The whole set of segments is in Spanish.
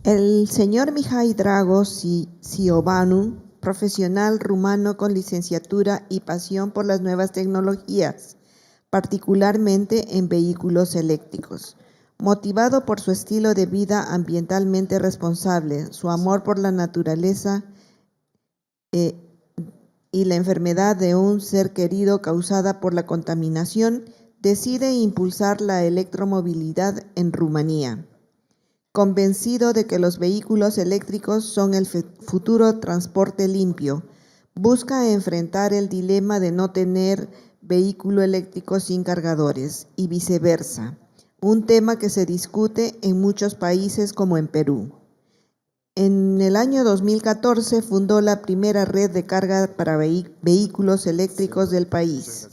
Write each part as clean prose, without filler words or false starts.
El señor Mihai Drago Siobanu, profesional rumano con licenciatura y pasión por las nuevas tecnologías, particularmente en vehículos eléctricos. Motivado por su estilo de vida ambientalmente responsable, su amor por la naturaleza y la enfermedad de un ser querido causada por la contaminación, decide impulsar la electromovilidad en Rumanía. Convencido de que los vehículos eléctricos son el futuro transporte limpio, busca enfrentar el dilema de no tener vehículo eléctrico sin cargadores y viceversa, un tema que se discute en muchos países como en Perú. En el año 2014 fundó la primera red de carga para vehículos eléctricos del país,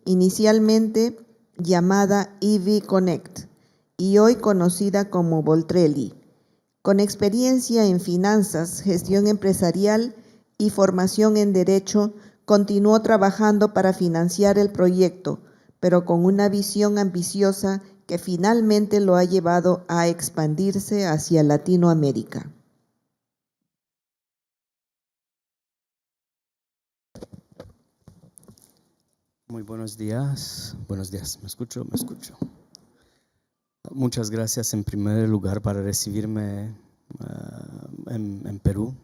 inicialmente llamada EV Connect y hoy conocida como Voltrelli. Con experiencia en finanzas, gestión empresarial y formación en derecho, continuó trabajando para financiar el proyecto, pero con una visión ambiciosa que finalmente lo ha llevado a expandirse hacia Latinoamérica. Muy buenos días, ¿me escucho? Muchas gracias en primer lugar para recibirme en Perú.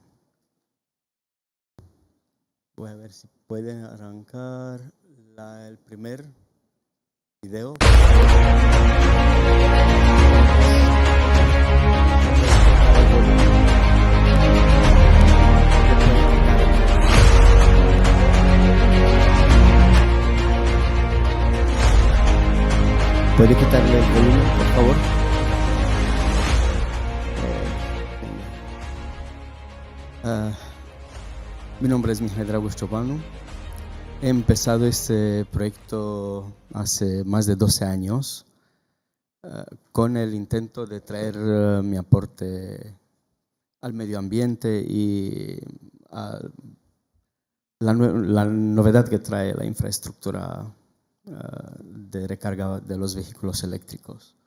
Voy a ver si pueden arrancar el primer video. ¿Puede quitarle el volumen, por favor? Mi nombre es Mihai Drago Siobanu. He empezado este proyecto hace más de 12 años con el intento de traer mi aporte al medio ambiente y a la novedad que trae la infraestructura de recarga de los vehículos eléctricos.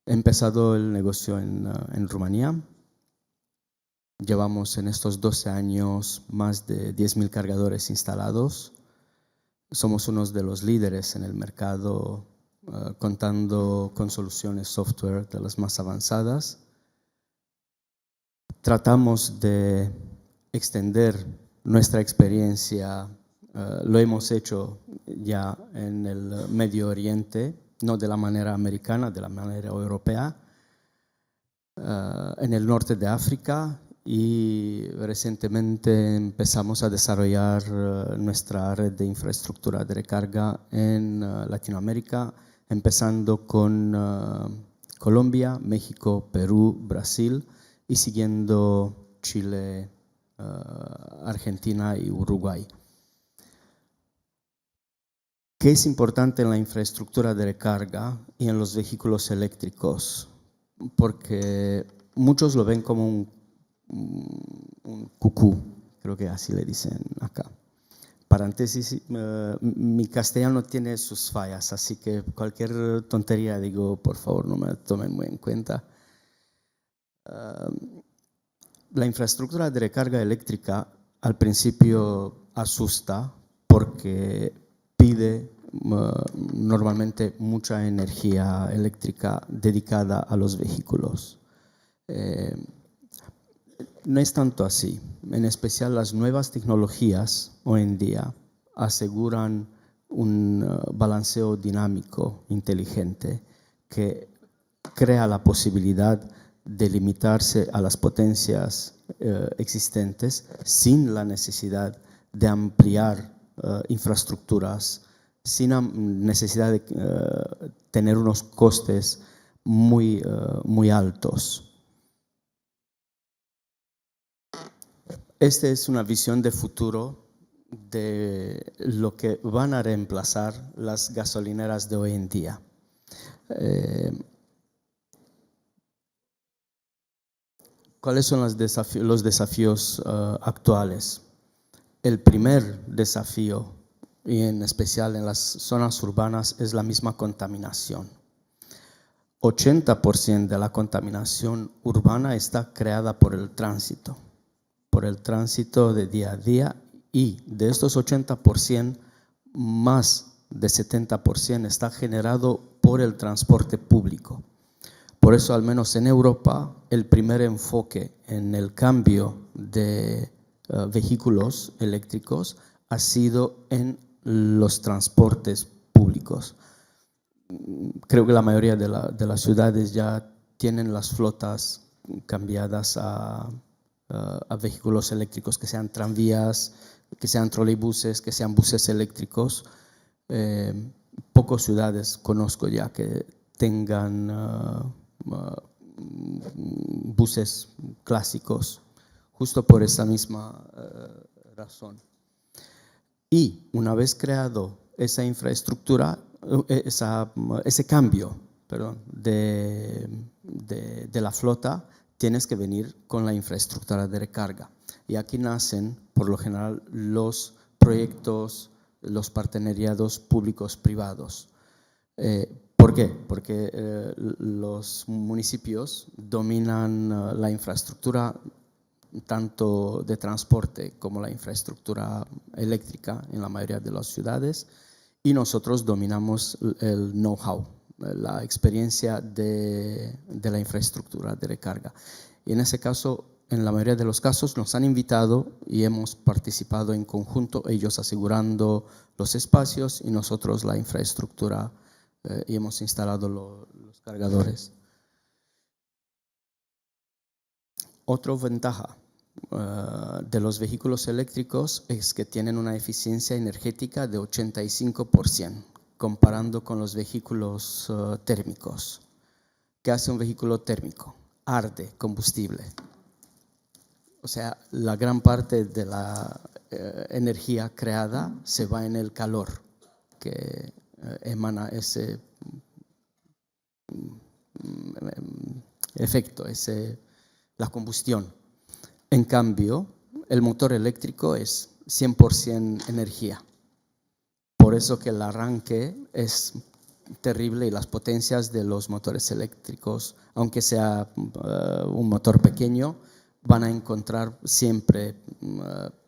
He empezado el negocio en Rumanía. Llevamos en estos 12 años más de 10.000 cargadores instalados. Somos uno de los líderes en el mercado, contando con soluciones software de las más avanzadas. Tratamos de extender nuestra experiencia. Lo hemos hecho ya en el Medio Oriente, no de la manera americana, de la manera europea, en el norte de África, y recientemente empezamos a desarrollar nuestra red de infraestructura de recarga en Latinoamérica, empezando con Colombia, México, Perú, Brasil y siguiendo Chile, Argentina y Uruguay. ¿Qué es importante en la infraestructura de recarga y en los vehículos eléctricos? Porque muchos lo ven como un cucú, creo que así le dicen acá. Paréntesis, mi castellano tiene sus fallas, así que cualquier tontería digo, por favor, no me tomen muy en cuenta. La infraestructura de recarga eléctrica al principio asusta porque pide normalmente mucha energía eléctrica dedicada a los vehículos. No es tanto así. En especial las nuevas tecnologías hoy en día aseguran un balanceo dinámico, inteligente, que crea la posibilidad de limitarse a las potencias existentes sin la necesidad de ampliar infraestructuras, sin necesidad de tener unos costes muy altos. Esta es una visión de futuro de lo que van a reemplazar las gasolineras de hoy en día. ¿Cuáles son los desafíos actuales? El primer desafío, y en especial en las zonas urbanas, es la misma contaminación. 80% de la contaminación urbana está creada por el tránsito de día a día, y de estos 80%, más de 70% está generado por el transporte público. Por eso, al menos en Europa, el primer enfoque en el cambio de vehículos eléctricos ha sido en los transportes públicos. Creo que la mayoría de las ciudades ya tienen las flotas cambiadas a vehículos eléctricos, que sean tranvías, que sean troleibuses, que sean buses eléctricos. Pocas ciudades conozco ya que tengan buses clásicos, justo por esa misma razón. Y una vez creado esa infraestructura, ese cambio, de la flota, tienes que venir con la infraestructura de recarga. Y aquí nacen, por lo general, los proyectos, los partenariados públicos-privados. ¿Por qué? Porque los municipios dominan la infraestructura tanto de transporte como la infraestructura eléctrica en la mayoría de las ciudades, y nosotros dominamos el know-how, la experiencia de la infraestructura de recarga. Y en ese caso, en la mayoría de los casos, nos han invitado y hemos participado en conjunto, ellos asegurando los espacios y nosotros la infraestructura, y hemos instalado los cargadores. Otra ventaja de los vehículos eléctricos es que tienen una eficiencia energética de 85%, comparando con los vehículos térmicos. ¿Qué hace un vehículo térmico? Arde combustible. O sea, la gran parte de la energía creada se va en el calor que emana ese efecto, la combustión. En cambio, el motor eléctrico es 100% energía. Por eso que el arranque es terrible y las potencias de los motores eléctricos, aunque sea un motor pequeño, van a encontrar siempre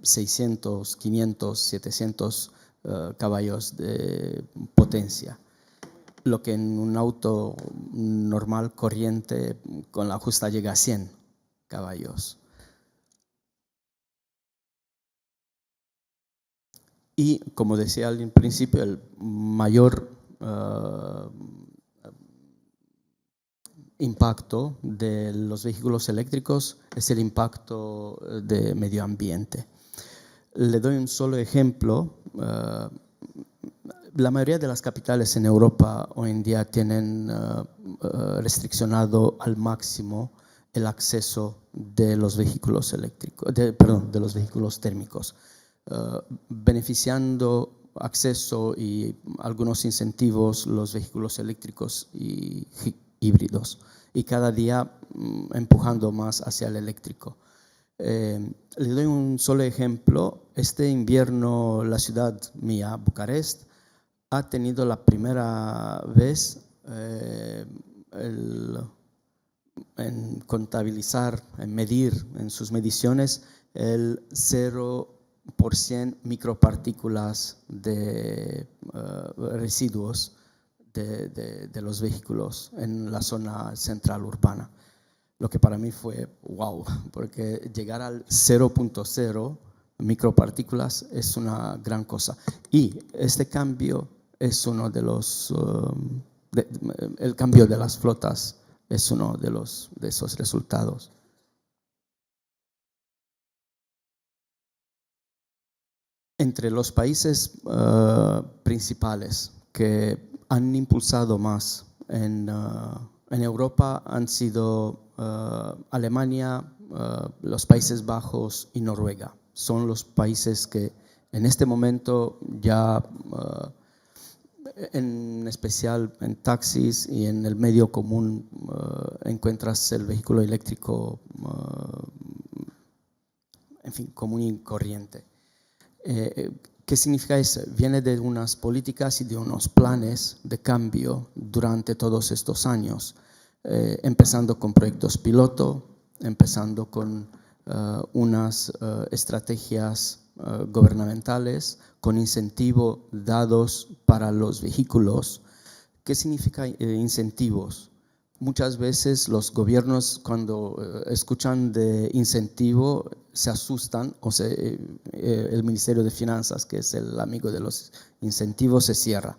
600, 500, 700 caballos de potencia. Lo que en un auto normal, corriente, con la justa llega a 100 caballos. Y, como decía al principio, el mayor impacto de los vehículos eléctricos es el impacto de medio ambiente. Le doy un solo ejemplo. La mayoría de las capitales en Europa hoy en día tienen restriccionado al máximo el acceso de los vehículos eléctricos, de los vehículos térmicos, beneficiando acceso y algunos incentivos los vehículos eléctricos y híbridos, y cada día empujando más hacia el eléctrico. Le doy un solo ejemplo. Este invierno la ciudad mía, Bucarest, ha tenido la primera vez en contabilizar, en medir en sus mediciones el 0% micropartículas de residuos de los vehículos en la zona central urbana. Lo que para mí fue wow, porque llegar al 0.0 micropartículas es una gran cosa. Y este cambio es uno de los, el cambio de las flotas es uno de esos resultados. Entre los países principales que han impulsado más en Europa han sido Alemania, los Países Bajos y Noruega. Son los países que en este momento ya, en especial en taxis y en el medio común, encuentras el vehículo eléctrico, en fin, común y corriente. ¿Qué ¿Qué significa eso? Viene de unas políticas y de unos planes de cambio durante todos estos años, empezando con proyectos piloto, empezando con unas estrategias gubernamentales, con incentivos dados para los vehículos. ¿Qué significa incentivos? Muchas veces los gobiernos cuando escuchan de incentivo se asustan, el Ministerio de Finanzas, que es el amigo de los incentivos, se cierra.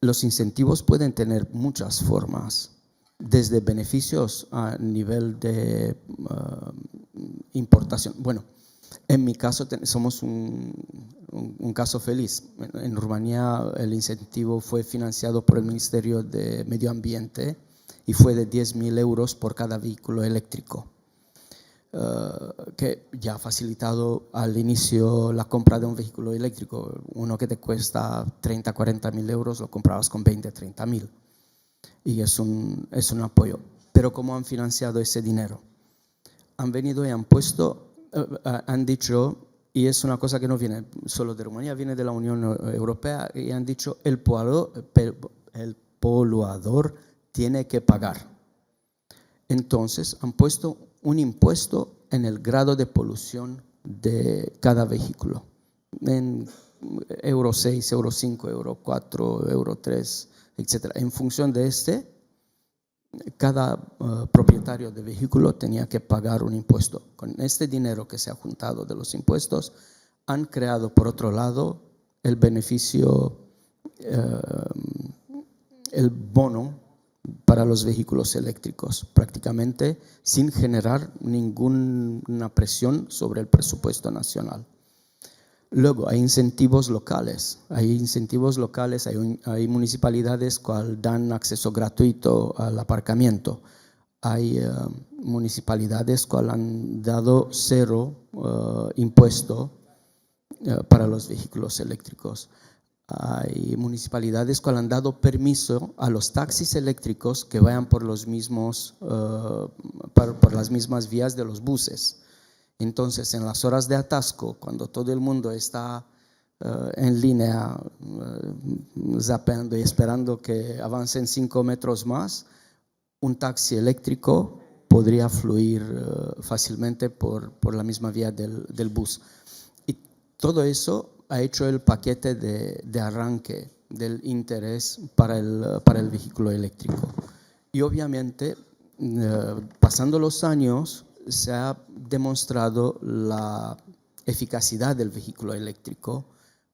Los incentivos pueden tener muchas formas, desde beneficios a nivel de importación. Bueno, en mi caso somos un caso feliz. En Rumanía el incentivo fue financiado por el Ministerio de Medio Ambiente y fue de 10.000 euros por cada vehículo eléctrico, que ya ha facilitado al inicio la compra de un vehículo eléctrico. Uno que te cuesta 30, 40.000 euros lo comprabas con 20, 30.000. Y es un apoyo. Pero ¿cómo han financiado ese dinero? Han venido y han puesto, han dicho, y es una cosa que no viene solo de Rumanía, viene de la Unión Europea, y han dicho el poluador tiene que pagar. Entonces han puesto un impuesto en el grado de polución de cada vehículo, en Euro 6, Euro 5, Euro 4, Euro 3, etc. En función de cada propietario de vehículo tenía que pagar un impuesto. Con este dinero que se ha juntado de los impuestos, han creado por otro lado el beneficio, el bono para los vehículos eléctricos, prácticamente sin generar ninguna presión sobre el presupuesto nacional. Luego hay incentivos locales, hay municipalidades que dan acceso gratuito al aparcamiento, hay municipalidades que han dado cero impuesto para los vehículos eléctricos. Hay municipalidades que han dado permiso a los taxis eléctricos que vayan por las mismas vías de los buses. Entonces, en las horas de atasco, cuando todo el mundo está en línea, zapeando y esperando que avancen 5 metros más, un taxi eléctrico podría fluir fácilmente por la misma vía del bus. Y todo eso ha hecho el paquete de arranque del interés para el vehículo eléctrico. Y obviamente, pasando los años, se ha demostrado la eficacidad del vehículo eléctrico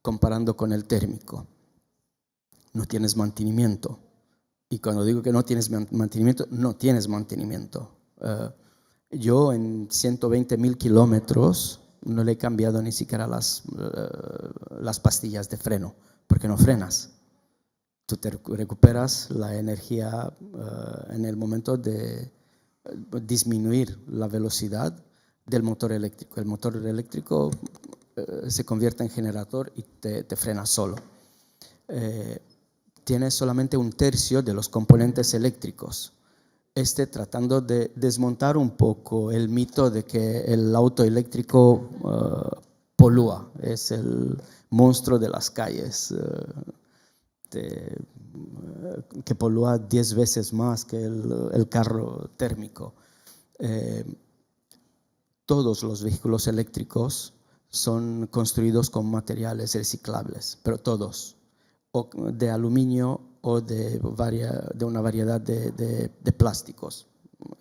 comparando con el térmico. No tienes mantenimiento. Y cuando digo que no tienes mantenimiento, no tienes mantenimiento. Yo en 120.000 kilómetros no le he cambiado ni siquiera las pastillas de freno, porque no frenas. Tú te recuperas la energía en el momento de disminuir la velocidad del motor eléctrico. El motor eléctrico se convierte en generador y te frena solo. Tiene solamente 1/3 de los componentes eléctricos. Tratando de desmontar un poco el mito de que el auto eléctrico polúa, es el monstruo de las calles, que polúa 10 veces más que el carro térmico. Todos los vehículos eléctricos son construidos con materiales reciclables, pero todos, o de aluminio o de una variedad de plásticos,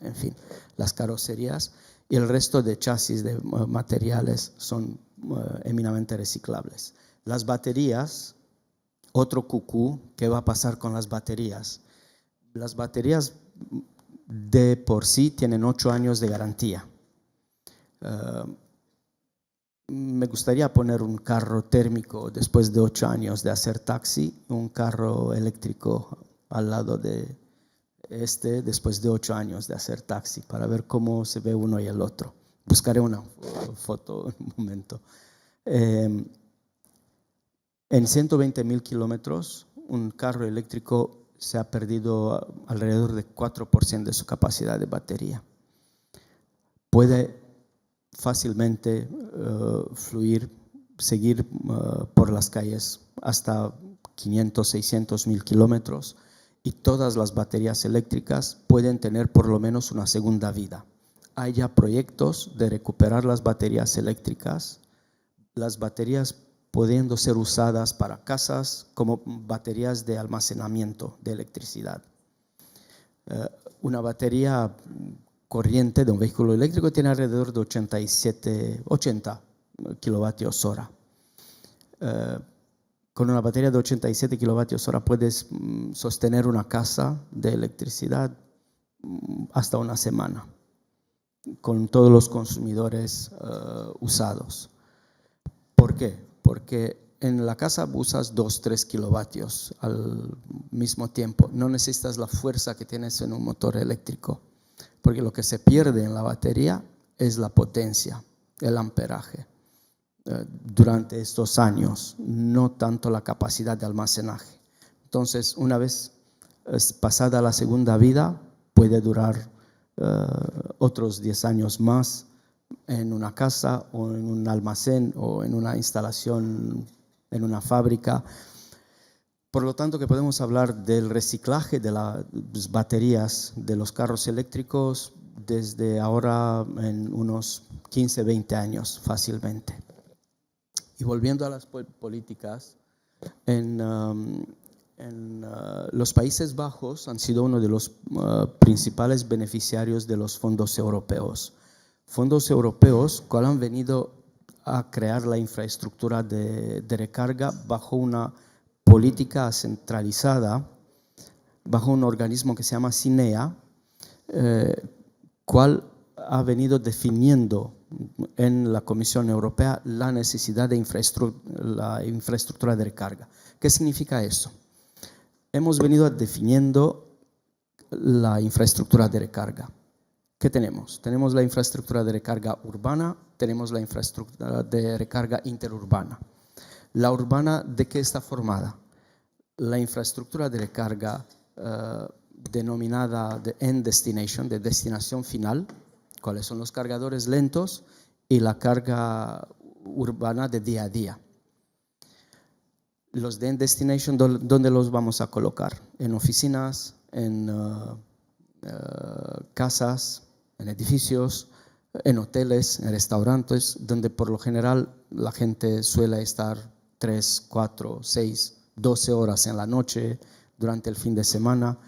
en fin, las carrocerías y el resto de chasis de materiales son eminentemente reciclables. Las baterías, otro cucú, ¿qué va a pasar con las baterías? Las baterías de por sí tienen 8 años de garantía. Me gustaría poner un carro térmico después de 8 años de hacer taxi, un carro eléctrico al lado de después de 8 años de hacer taxi, para ver cómo se ve uno y el otro. Buscaré una foto en un momento. En 120.000 kilómetros, un carro eléctrico se ha perdido alrededor de 4% de su capacidad de batería. Puede fácilmente fluir seguir por las calles hasta 500, 600 mil kilómetros, y todas las baterías eléctricas pueden tener por lo menos una segunda vida. Hay ya proyectos de recuperar las baterías eléctricas, las baterías pudiendo ser usadas para casas como baterías de almacenamiento de electricidad. Una batería corriente de un vehículo eléctrico tiene alrededor de 80 kilovatios hora. Con una batería de 87 kilovatios hora puedes sostener una casa de electricidad hasta una semana, con todos los consumidores usados. ¿Por qué? Porque en la casa usas 2-3 kilovatios al mismo tiempo. No necesitas la fuerza que tienes en un motor eléctrico, porque lo que se pierde en la batería es la potencia, el amperaje durante estos años, no tanto la capacidad de almacenaje. Entonces, una vez pasada la segunda vida, puede durar otros 10 años más en una casa o en un almacén o en una instalación en una fábrica. Por lo tanto, que podemos hablar del reciclaje de las baterías de los carros eléctricos desde ahora en unos 15, 20 años fácilmente. Y volviendo a las políticas, los Países Bajos han sido uno de los principales beneficiarios de los fondos europeos. Fondos europeos que han venido a crear la infraestructura de recarga bajo una política centralizada, bajo un organismo que se llama SINEA, cual ha venido definiendo en la Comisión Europea la necesidad de la infraestructura de recarga. ¿Qué significa eso? Hemos venido definiendo la infraestructura de recarga. ¿Qué tenemos? Tenemos la infraestructura de recarga urbana, tenemos la infraestructura de recarga interurbana. La urbana, ¿de qué está formada? La infraestructura de recarga denominada de end destination, de destinación final, cuáles son los cargadores lentos, y la carga urbana de día a día. Los de end destination, ¿dónde los vamos a colocar? En oficinas, en casas, en edificios, en hoteles, en restaurantes, donde por lo general la gente suele estar 3, 4, 6, 12 horas en la noche durante el fin de semana.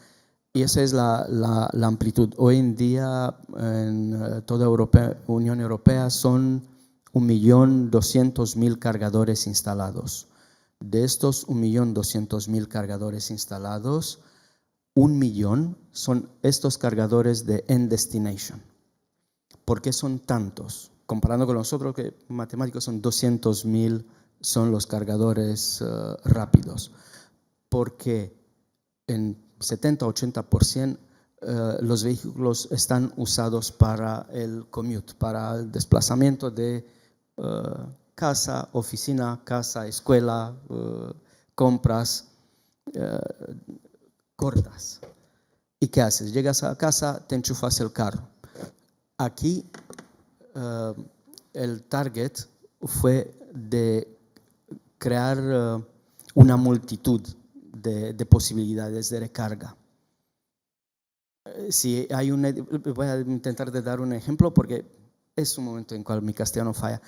Y esa es la amplitud. Hoy en día en toda Unión Europea son 1.200.000 cargadores instalados. De estos 1.200.000 cargadores instalados, 1 millón son estos cargadores de end destination. ¿Por qué son tantos? Comparando con nosotros, que matemáticos son 200.000, son los cargadores rápidos. Porque en 70-80% los vehículos están usados para el commute, para el desplazamiento de casa, oficina, casa, escuela, compras cortas. ¿Y qué haces? Llegas a casa, te enchufas el carro. Aquí el target fue de crear una multitud de posibilidades de recarga. Si hay voy a intentar de dar un ejemplo porque es un momento en cual mi castellano falla.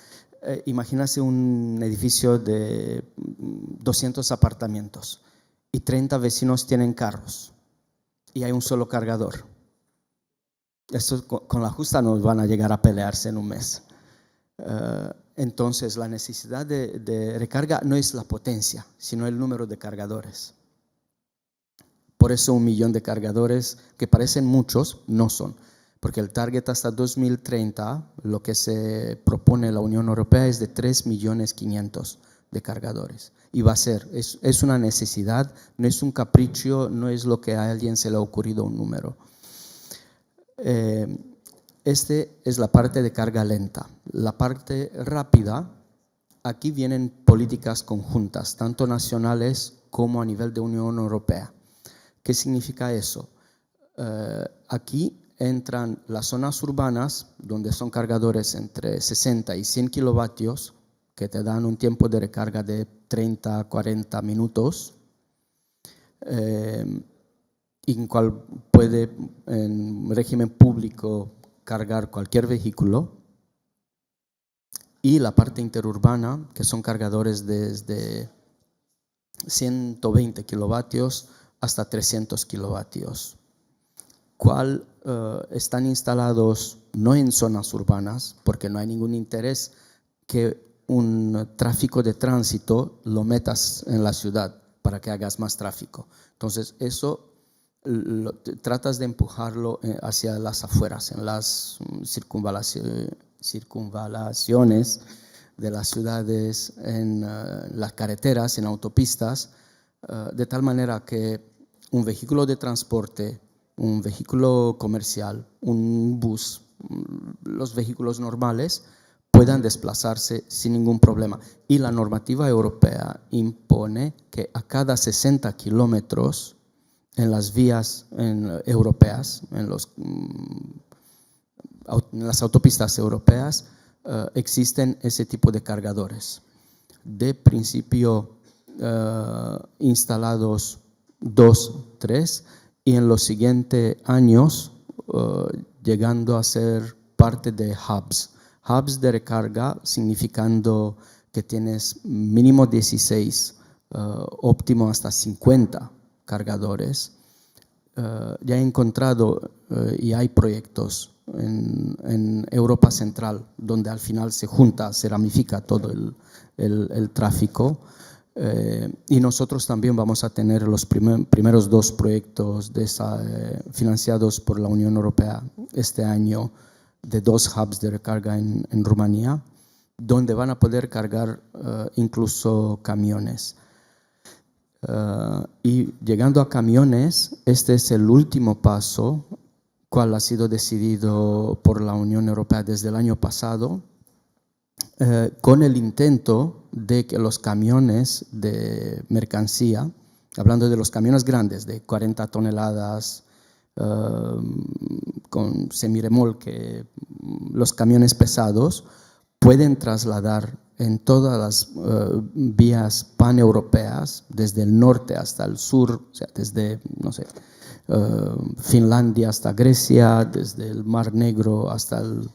Imagínase un edificio de 200 apartamentos y 30 vecinos tienen carros y hay un solo cargador. Esto con la justa no van a llegar a pelearse en un mes. Entonces la necesidad de recarga no es la potencia, sino el número de cargadores. Por eso 1 millón de cargadores, que parecen muchos, no son. Porque el target hasta 2030, lo que se propone la Unión Europea es de 3.500.000 de cargadores. Y va a ser, es una necesidad, no es un capricho, no es lo que a alguien se le ha ocurrido un número. Este es la parte de carga lenta. La parte rápida, aquí vienen políticas conjuntas, tanto nacionales como a nivel de Unión Europea. ¿Qué significa eso? Aquí entran las zonas urbanas, donde son cargadores entre 60 y 100 kilovatios, que te dan un tiempo de recarga de 30 a 40 minutos, en cual puede en régimen público cargar cualquier vehículo, y la parte interurbana, que son cargadores desde 120 kilovatios hasta 300 kilovatios, cual están instalados no en zonas urbanas, porque no hay ningún interés que un tráfico de tránsito lo metas en la ciudad para que hagas más tráfico. Entonces eso tratas de empujarlo hacia las afueras, en las circunvalaciones de las ciudades, en las carreteras, en autopistas, de tal manera que un vehículo de transporte, un vehículo comercial, un bus, los vehículos normales puedan desplazarse sin ningún problema. Y la normativa europea impone que a cada 60 kilómetros en las vías europeas, en las autopistas europeas, existen ese tipo de cargadores. De principio instalados 2, 3, y en los siguientes años llegando a ser parte de hubs. Hubs de recarga significando que tienes mínimo 16, óptimo hasta 50 cargadores. Ya he encontrado y hay proyectos en Europa Central donde al final se junta, se ramifica todo el tráfico. Y nosotros también vamos a tener los primeros 2 proyectos financiados por la Unión Europea este año, de 2 hubs de recarga en Rumanía, donde van a poder cargar incluso camiones. Y llegando a camiones, este es el último paso, cual ha sido decidido por la Unión Europea desde el año pasado, con el intento de que los camiones de mercancía, hablando de los camiones grandes de 40 toneladas, con semirremolque, los camiones pesados, pueden trasladar en todas las vías paneuropeas, desde el norte hasta el sur, o sea, desde, no sé, Finlandia hasta Grecia, desde el Mar Negro hasta el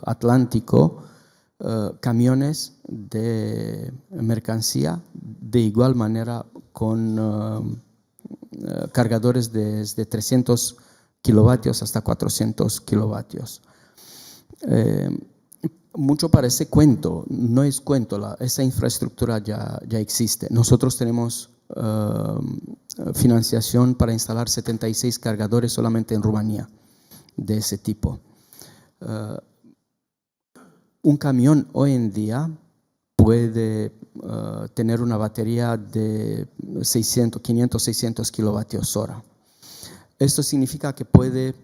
Atlántico, camiones de mercancía, de igual manera con cargadores desde 300 kilovatios hasta 400 kilovatios. Mucho parece cuento, no es cuento, esa infraestructura ya existe. Nosotros tenemos financiación para instalar 76 cargadores solamente en Rumanía de ese tipo. Un camión hoy en día puede tener una batería de 500, 600 kilovatios hora. Esto significa que puede,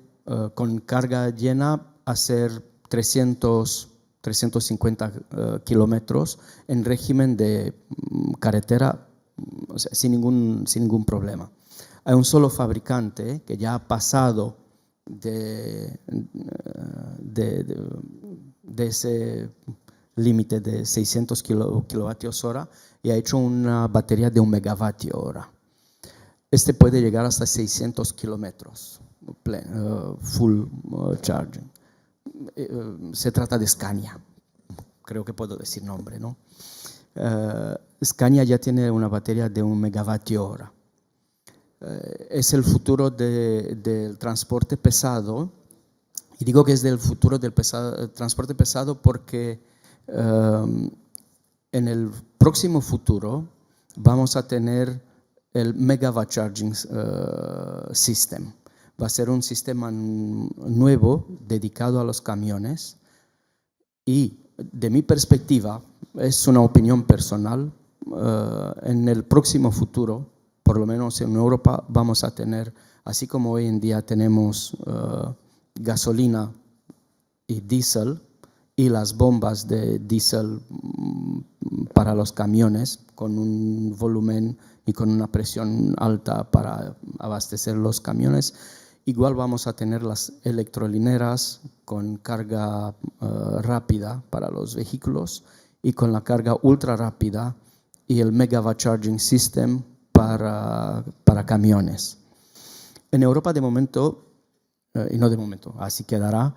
con carga llena, hacer 350 kilómetros en régimen de carretera, o sea, sin ningún problema. Hay un solo fabricante que ya ha pasado de ese límite de 600 kilovatios hora y ha hecho una batería de 1 megavatio hora. Este puede llegar hasta 600 kilómetros, full charging. Se trata de Scania, creo que puedo decir nombre, ¿no? Scania ya tiene una batería de 1 megavatio hora. Es el futuro del transporte pesado, y digo que es del futuro del transporte pesado porque en el próximo futuro vamos a tener el Megawatt Charging System. Va a ser un sistema nuevo dedicado a los camiones y, de mi perspectiva, es una opinión personal, en el próximo futuro, por lo menos en Europa, vamos a tener, así como hoy en día tenemos gasolina y diésel, y las bombas de diésel para los camiones con un volumen y con una presión alta para abastecer los camiones. Igual vamos a tener las electrolineras con carga rápida para los vehículos y con la carga ultra rápida y el Megawatt Charging System para camiones. En Europa de momento, y no de momento, así quedará,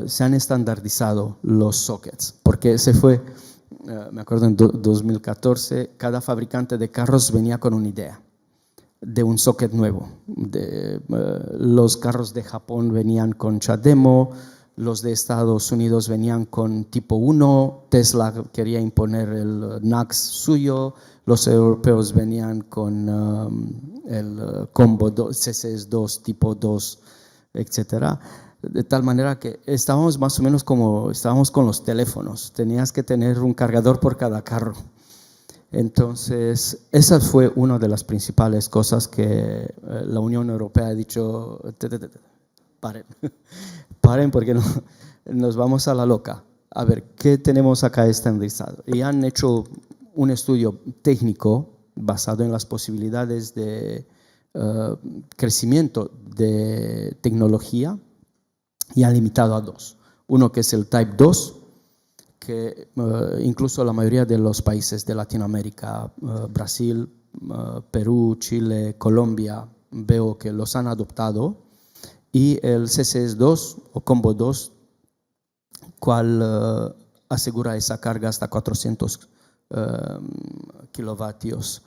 se han estandarizado los sockets, porque se fue, me acuerdo en 2014, cada fabricante de carros venía con una idea de un socket nuevo. Los carros de Japón venían con CHAdeMO, los de Estados Unidos venían con tipo 1, Tesla quería imponer el NACS suyo, los europeos venían con el combo CCS 2, tipo 2, etcétera. De tal manera que estábamos más o menos como estábamos con los teléfonos, tenías que tener un cargador por cada carro. Entonces, esa fue una de las principales cosas que la Unión Europea ha dicho, paren, paren porque no, nos vamos a la loca. A ver, ¿qué tenemos acá estandarizado? Y han hecho un estudio técnico basado en las posibilidades de crecimiento de tecnología y han limitado a dos. Uno que es el Type 2, que incluso la mayoría de los países de Latinoamérica, Brasil, Perú, Chile, Colombia, veo que los han adoptado, y el CCS 2 o Combo 2, cual asegura esa carga hasta 400 kilovatios.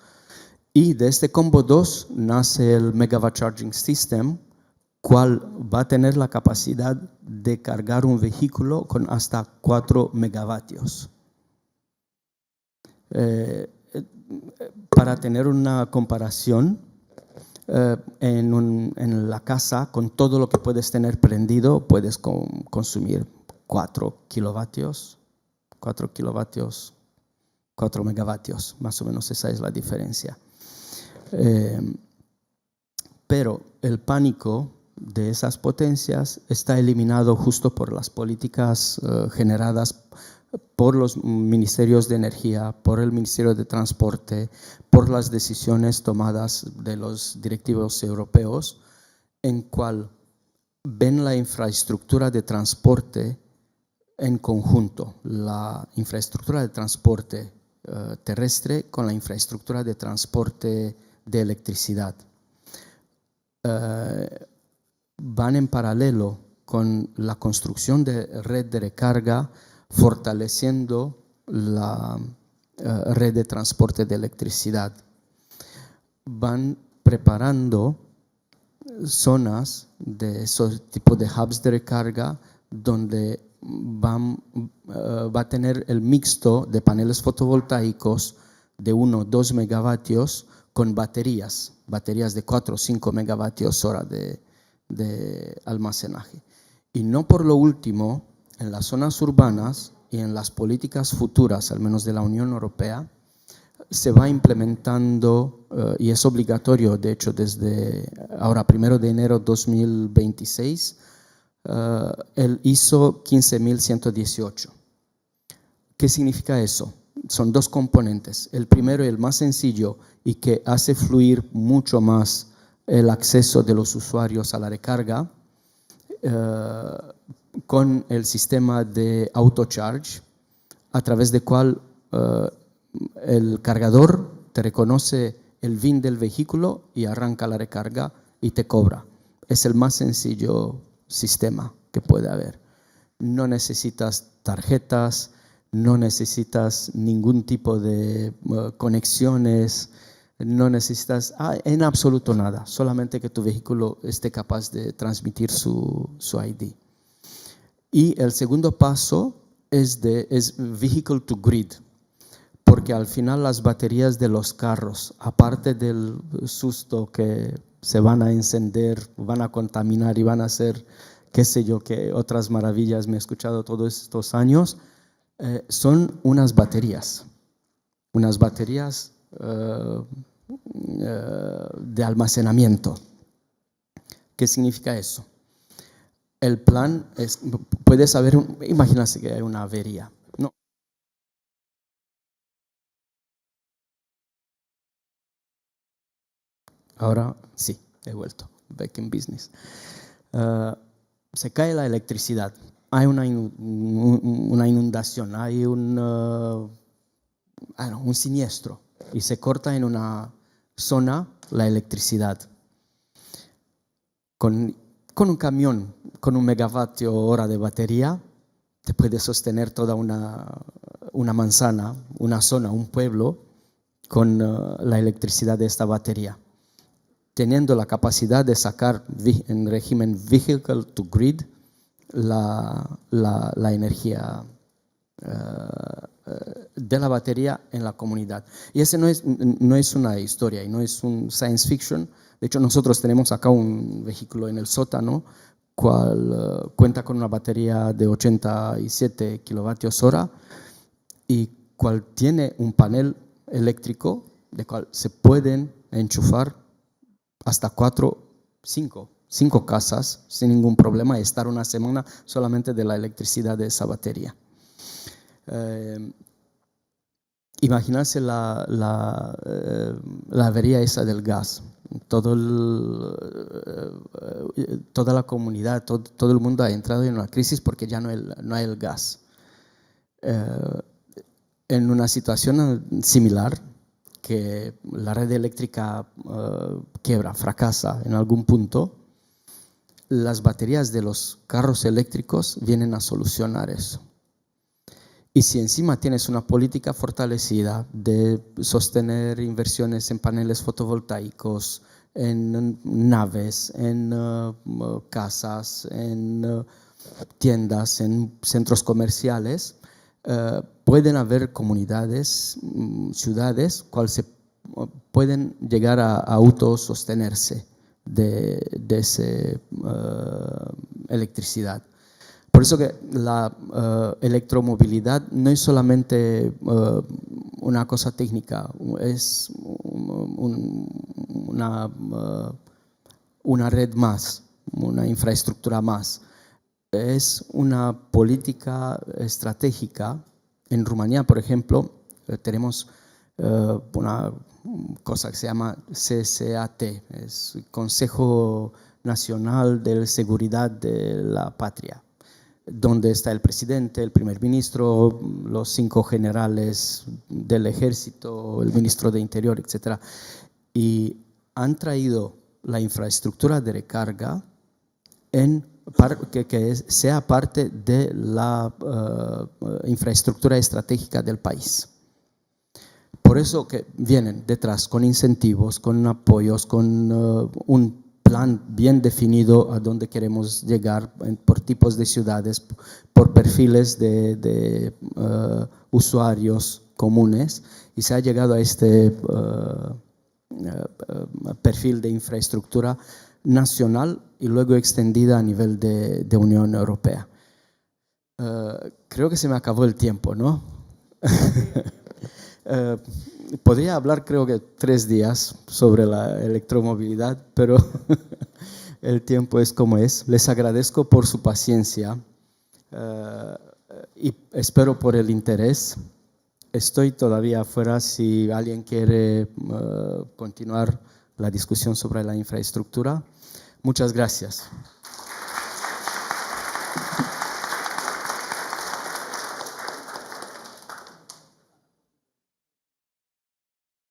Y de este Combo 2 nace el Megawatt Charging System, cual va a tener la capacidad de cargar un vehículo con hasta 4 megavatios. Para tener una comparación, en la casa, con todo lo que puedes tener prendido, puedes consumir 4 kilovatios, 4 megavatios, más o menos esa es la diferencia. Pero el pánico de esas potencias está eliminado justo por las políticas generadas por los ministerios de energía, por el Ministerio de Transporte, por las decisiones tomadas de los directivos europeos, en cual ven la infraestructura de transporte en conjunto, la infraestructura de transporte terrestre con la infraestructura de transporte de electricidad. Van en paralelo con la construcción de red de recarga, fortaleciendo la red de transporte de electricidad. Van preparando zonas de esos tipos de hubs de recarga donde va a tener el mixto de paneles fotovoltaicos de 1 o 2 megavatios con baterías de 4 o 5 megavatios hora de almacenaje. Y no por lo último, en las zonas urbanas y en las políticas futuras, al menos de la Unión Europea, se va implementando, y es obligatorio, de hecho, desde ahora, 1 de enero de 2026, el ISO 15118. ¿Qué significa eso? Son dos componentes. El primero, el más sencillo y que hace fluir mucho más el acceso de los usuarios a la recarga, con el sistema de autocharge, a través del cual el cargador te reconoce el VIN del vehículo y arranca la recarga y te cobra. Es el más sencillo sistema que puede haber. No necesitas tarjetas, no necesitas ningún tipo de conexiones, no necesitas en absoluto nada, solamente que tu vehículo esté capaz de transmitir su ID. Y el segundo paso es vehicle to grid, porque al final las baterías de los carros, aparte del susto que se van a encender, van a contaminar y van a hacer qué sé yo, qué otras maravillas me he escuchado todos estos años, son unas baterías de almacenamiento. ¿Qué significa eso? El plan es, puedes saber, imagínate que hay una avería. No. Ahora sí, he vuelto, back in business. Se cae la electricidad hay una inundación, hay un siniestro y se corta en una zona la electricidad. Con un camión, con 1 megavatio hora de batería, te puede sostener toda una manzana, una zona, un pueblo, con la electricidad de esta batería, teniendo la capacidad de sacar en régimen vehicle to grid la energía de la batería en la comunidad. Y ese no es una historia y no es un science fiction. De hecho, nosotros tenemos acá un vehículo en el sótano, cual cuenta con una batería de 87 kilovatios hora y cual tiene un panel eléctrico de cual se pueden enchufar hasta 5 casas sin ningún problema y estar una semana solamente de la electricidad de esa batería. Imaginarse la avería esa del gas. Toda la comunidad, todo el mundo ha entrado en una crisis porque ya no hay el gas. En una situación similar, que la red eléctrica quiebra, fracasa en algún punto, las baterías de los carros eléctricos vienen a solucionar eso. Y si encima tienes una política fortalecida de sostener inversiones en paneles fotovoltaicos, en naves, en casas, en tiendas, en centros comerciales, pueden haber comunidades, ciudades, cuales pueden llegar a autosostenerse de esa electricidad. Por eso que la electromovilidad no es solamente una cosa técnica, es una red más, una infraestructura más. Es una política estratégica. En Rumanía, por ejemplo, tenemos una cosa que se llama CSAT, es Consejo Nacional de Seguridad de la Patria, donde está el presidente, el primer ministro, los 5 generales del ejército, el ministro de Interior, etc. Y han traído la infraestructura de recarga que sea parte de la infraestructura estratégica del país. Por eso que vienen detrás con incentivos, con apoyos, con un plan bien definido a dónde queremos llegar por tipos de ciudades, por perfiles de usuarios comunes, y se ha llegado a este perfil de infraestructura nacional y luego extendida a nivel de Unión Europea. Creo que se me acabó el tiempo, ¿no? Podría hablar creo que 3 días sobre la electromovilidad, pero el tiempo es como es. Les agradezco por su paciencia y espero por el interés. Estoy todavía afuera si alguien quiere continuar la discusión sobre la infraestructura. Muchas gracias.